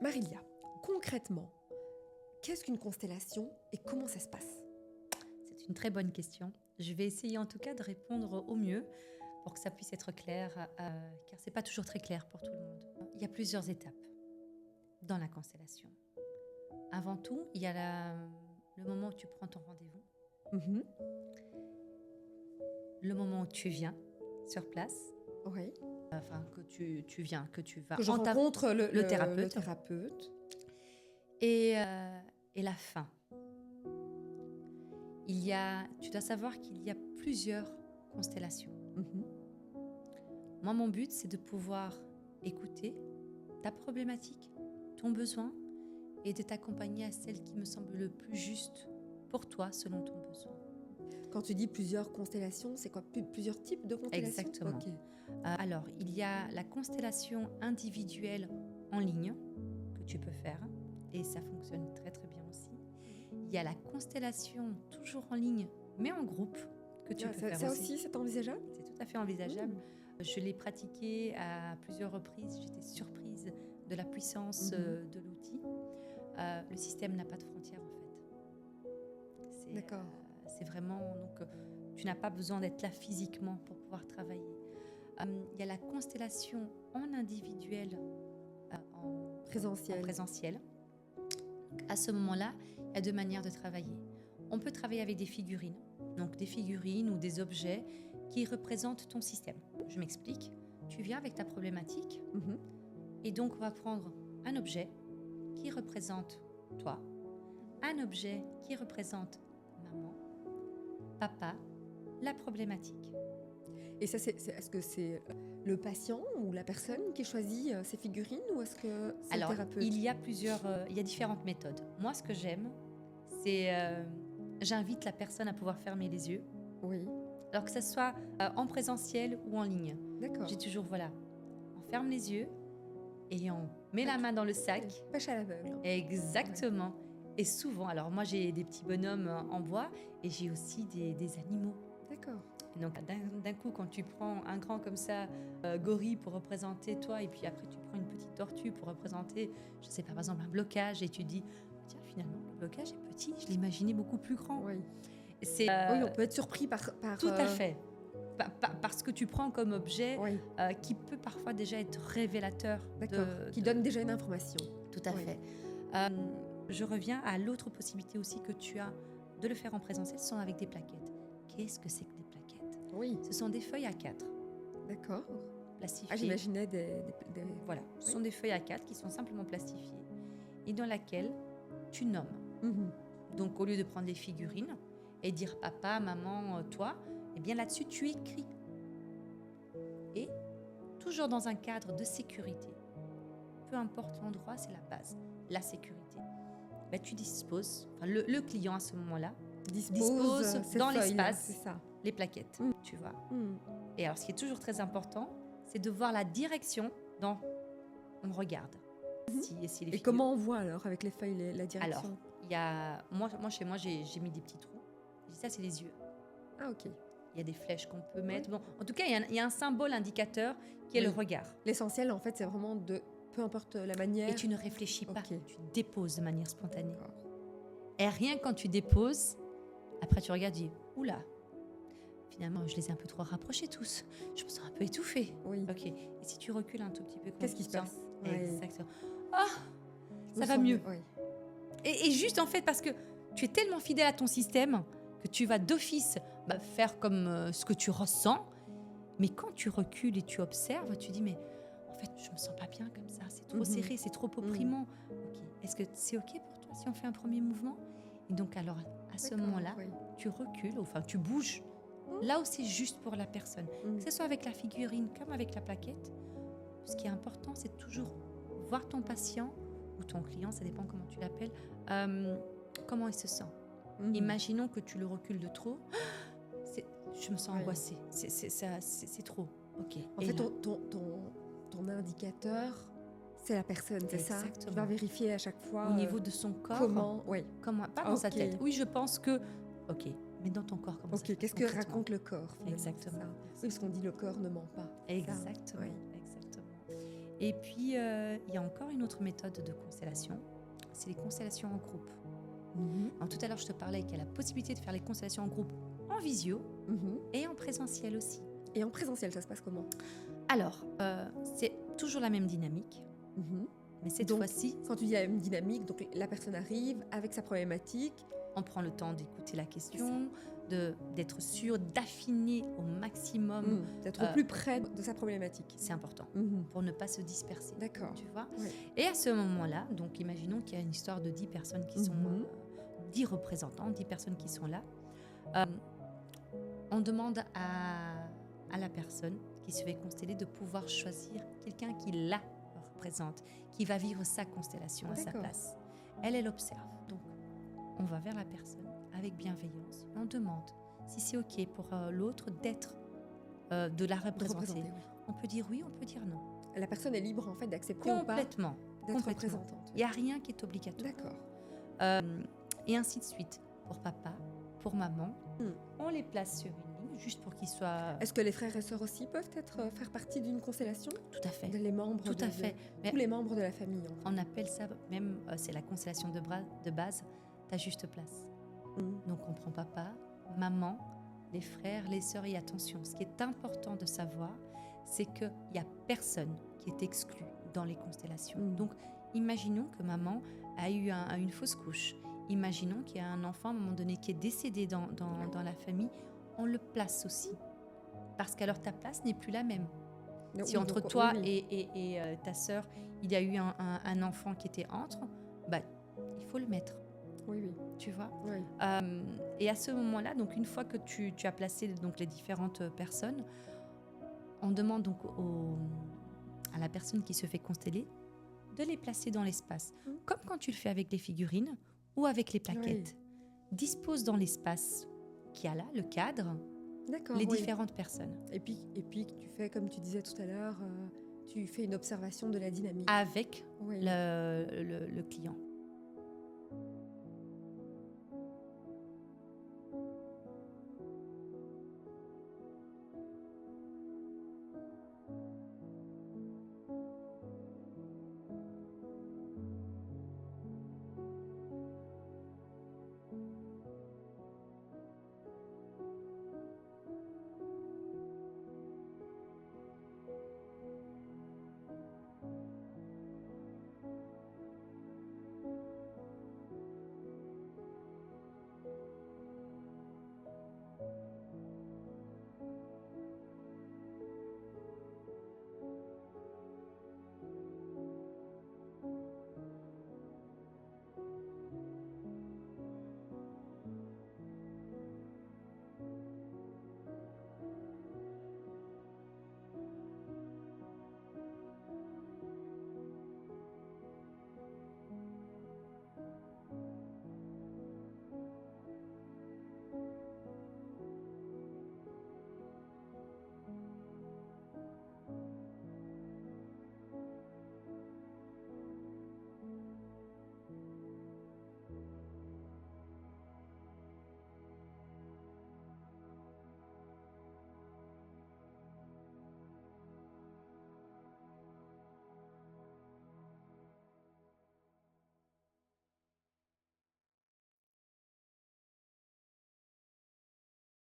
Marilia, concrètement, qu'est-ce qu'une constellation et comment ça se passe? C'est une très bonne question. Je vais essayer en tout cas de répondre au mieux pour que ça puisse être clair, car ce n'est pas toujours très clair pour tout le monde. Il y a plusieurs étapes dans la constellation. Avant tout, il y a le moment où tu prends ton rendez-vous, Mhm. le moment où tu viens sur place, Oui. enfin que tu viens, que tu vas Que je rencontre le thérapeute. et la fin. Tu dois savoir qu'il y a plusieurs constellations. Mhm. Moi, mon but, c'est de pouvoir écouter ta problématique, ton besoin, et de t'accompagner à celle qui me semble le plus juste pour toi, selon ton besoin. Quand tu dis plusieurs constellations, c'est quoi? Plusieurs types de constellations? Exactement. Ok. Alors, il y a la constellation individuelle en ligne que tu peux faire, et ça fonctionne très très bien aussi. Il y a la constellation toujours en ligne, mais en groupe, que tu peux faire Ça aussi. aussi, c'est envisageable? C'est tout à fait envisageable. Je l'ai pratiqué à plusieurs reprises. J'étais surprise de la puissance de l'outil. Le système n'a pas de frontières, en fait. D'accord. C'est vraiment... Donc, tu n'as pas besoin d'être là physiquement pour pouvoir travailler. Il y a la constellation en individuel, en présentiel. À ce moment-là, il y a deux manières de travailler. On peut travailler avec des figurines, donc des figurines ou des objets qui représentent ton système. Je m'explique. Tu viens avec ta problématique et donc on va prendre un objet qui représente toi, un objet qui représente maman, papa, la problématique. Et ça, est-ce que c'est le patient ou la personne qui choisit ces figurines ou est-ce que c'est le thérapeute? Il y a différentes méthodes. Moi, ce que j'aime, c'est j'invite la personne à pouvoir fermer les yeux. Oui. Alors que ce soit en présentiel ou en ligne. D'accord. J'ai toujours, on ferme les yeux et on met la main dans le sac. Pêche à l'aveugle. Exactement. Ouais. Et souvent, alors moi j'ai des petits bonhommes en bois et j'ai aussi des animaux. D'accord. Et donc d'un coup, quand tu prends un grand comme ça, gorille pour représenter toi, et puis après tu prends une petite tortue pour représenter, je sais pas, par exemple un blocage, et tu dis, tiens, finalement, le blocage est petit, je l'imaginais beaucoup plus grand. Oui. Oui, on peut être surpris par... Tout à fait. Parce que tu prends comme objet qui peut parfois déjà être révélateur. Qui donne déjà une information. Tout à fait. Je reviens à l'autre possibilité aussi que tu as de le faire en présentiel, ce sont avec des plaquettes. Qu'est-ce que c'est que des plaquettes? Oui. Ce sont des feuilles A4. D'accord. Plastifiées. Ah, j'imaginais des... Voilà, ce sont des feuilles A4 qui sont simplement plastifiées et dans laquelle tu nommes. Donc au lieu de prendre les figurines et dire papa, maman, toi, eh bien là-dessus tu écris. Et toujours dans un cadre de sécurité. Peu importe l'endroit, c'est la base, la sécurité. Ben, tu disposes, le client à ce moment-là, dispose dans l'espace les plaquettes, tu vois. Et alors ce qui est toujours très important, c'est de voir la direction dont on regarde. Et comment on voit alors avec les feuilles la direction? Alors, moi chez moi, j'ai mis des petits trous. Je dis ça, c'est les yeux. Ah, ok. Il y a des flèches qu'on peut mettre. Bon, en tout cas, il y a un symbole indicateur qui est le regard. L'essentiel, en fait, c'est vraiment de... Peu importe la manière... Et tu ne réfléchis pas, tu déposes de manière spontanée. Et rien quand tu déposes, après tu regardes et dis, oula, finalement, je les ai un peu trop rapprochés tous. Je me sens un peu étouffée. Oui. Ok. Et si tu recules un tout petit peu, qu'est-ce qui se passe? Exactement. Ça va mieux. Oui. Et juste en fait, parce que tu es tellement fidèle à ton système que tu vas d'office faire comme ce que tu ressens. Mais quand tu recules et tu observes, tu dis, mais en fait, je me sens pas bien comme ça. C'est trop serré, c'est trop opprimant. Okay. Est-ce que c'est OK pour toi si on fait un premier mouvement? Et donc, alors, à ce moment-là, tu recules, enfin, tu bouges. Là où c'est juste pour la personne. Que ce soit avec la figurine comme avec la plaquette, ce qui est important, c'est toujours voir ton patient ou ton client, ça dépend comment tu l'appelles, comment il se sent. Imaginons que tu le recules de trop. Je me sens angoissée. C'est trop. Ok. En fait, ton indicateur, c'est la personne, c'est ça? Tu vas vérifier à chaque fois. Au niveau de son corps. Comment? Oui. Pas dans sa tête. Oui, je pense que. Ok. Mais dans ton corps, comment ça se passe? Qu'est-ce que raconte le corps? Exactement. Oui, parce qu'on dit le corps ne ment pas. Exactement. Exactement. Et puis, il y a encore une autre méthode de constellation, c'est les constellations en groupe. Alors, tout à l'heure, je te parlais qu'il y a la possibilité de faire les constellations en groupe en visio et en présentiel aussi. Et en présentiel, ça se passe comment? Alors, c'est toujours la même dynamique, mais cette fois-ci, quand tu dis la même dynamique, donc la personne arrive avec sa problématique. on prend le temps d'écouter la question, d'être sûr, d'affiner au maximum. D'être au plus près de sa problématique. C'est important pour ne pas se disperser. D'accord. Tu vois. Ouais. Et à ce moment-là, donc imaginons qu'il y a une histoire de 10 personnes qui sont... 10 représentants, 10 personnes qui sont là. On demande à la personne qui se fait consteller de pouvoir choisir quelqu'un qui la représente, qui va vivre sa constellation à sa place. Elle observe. Donc, on va vers la personne avec bienveillance. On demande si c'est OK pour l'autre d'être, de la représenter. On peut dire oui, on peut dire non. La personne est libre en fait d'accepter ou pas d'être représentante. Il n'y a rien qui est obligatoire. D'accord. Et ainsi de suite. Pour papa, pour maman, on les place sur une ligne juste pour qu'ils soient... Est-ce que les frères et sœurs aussi peuvent faire partie d'une constellation? Tout à fait. Les membres Tout à fait. Tous les membres de la famille. En fait. On appelle ça même, c'est la constellation de base, ta juste place. Donc on prend papa, maman, les frères, les sœurs, et attention, ce qui est important de savoir, c'est qu'il n'y a personne qui est exclu dans les constellations. Donc imaginons que maman a eu une fausse couche. Imaginons qu'il y a un enfant à un moment donné qui est décédé dans la famille, on le place aussi. Parce qu'alors ta place n'est plus la même. Si entre toi et ta sœur, il y a eu un enfant qui était entre, bah, il faut le mettre. Oui. Tu vois. Oui. Et à ce moment-là, donc une fois que tu as placé donc les différentes personnes, on demande donc à la personne qui se fait consteller de les placer dans l'espace. Comme quand tu le fais avec les figurines ou avec les plaquettes. Dispose dans l'espace qu'il y a là, le cadre, les différentes personnes. Et puis tu fais, comme tu disais tout à l'heure, tu fais une observation de la dynamique. Avec le client.